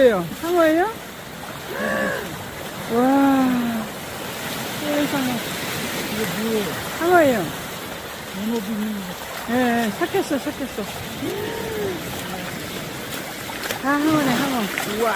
뭐예요? 상어예요? 와, 세상에. 이게 뭐예요? 상어예요. 연어도 있는 거. 예, 삭혔어. 다 항어네, 항어. 우와.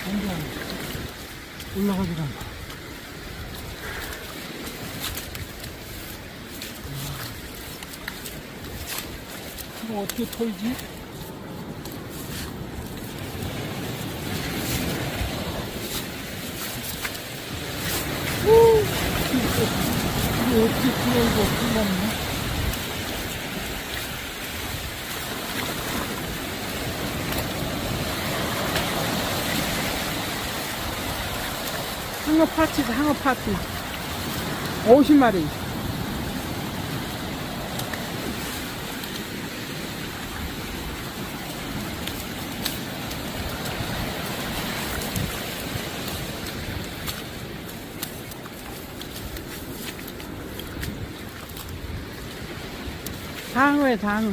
완전 올라가지도 않고. 이거 어떻게 털지? 이거 어떻게 털어, 이거 큰일났네. 항어 파티다, 항어 파티. 50마리. 당어에 당어.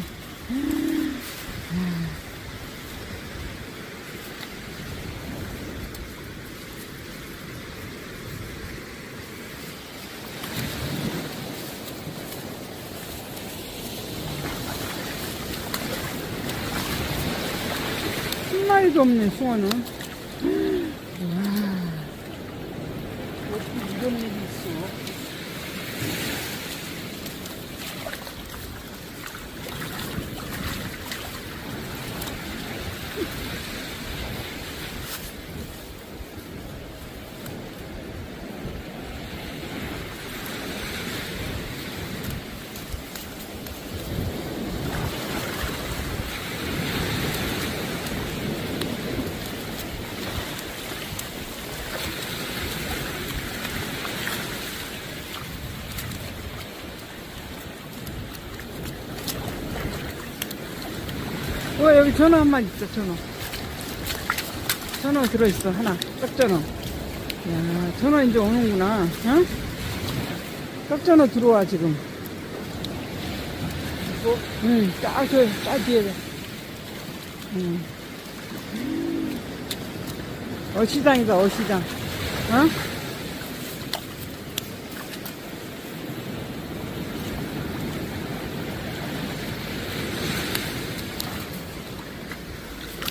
한 마리도 없네, 숭어는. 어떻게 이런 일이 있어? 여기 전어 한 마리 있어, 전어. 전어 들어있어, 하나. 떡전어. 야, 전어 이제 오는구나. 어? 떡전어 들어와, 지금. 응, 딱 뒤에. 응. 어시장이다, 어시장. 어?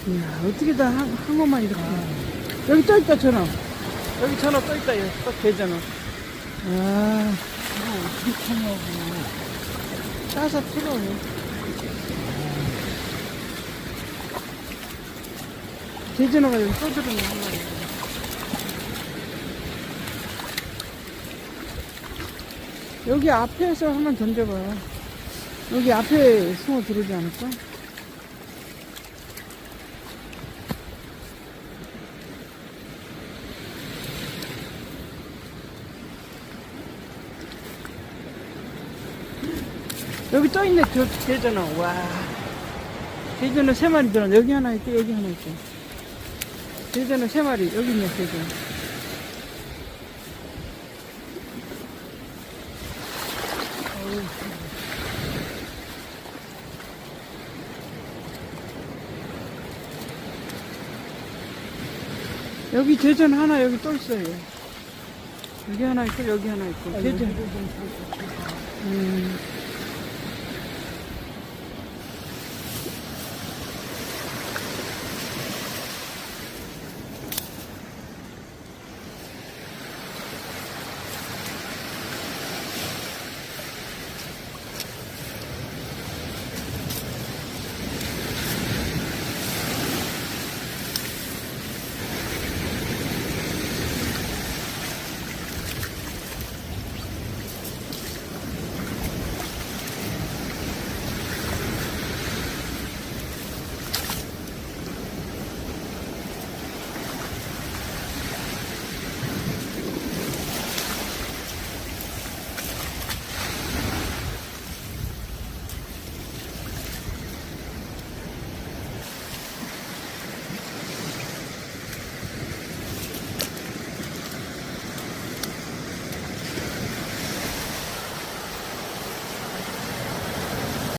이야, 어떻게 다 항어만 이렇게. 여기 또 있다, 전어. 여기 전어 또 있다, 여기. 또 개전어. 와, 이거 어떻게 타냐고. 따서 풀어오네. 개전어가 여기 또 들어오네, 한 마리. 여기 앞에서 한번 던져봐요. 여기 앞에 숭어 들어오지 않을까? 여기 또 있네, 저 대전어. 와. 대전어 3마리 들어. 여기 하나 있고, 여기 하나 있고. 대전어 3마리. 여기 있네, 대전어. 여기 대전 하나 여기 또 있어요. 여기 하나 있고, 여기 하나 있고. 대전.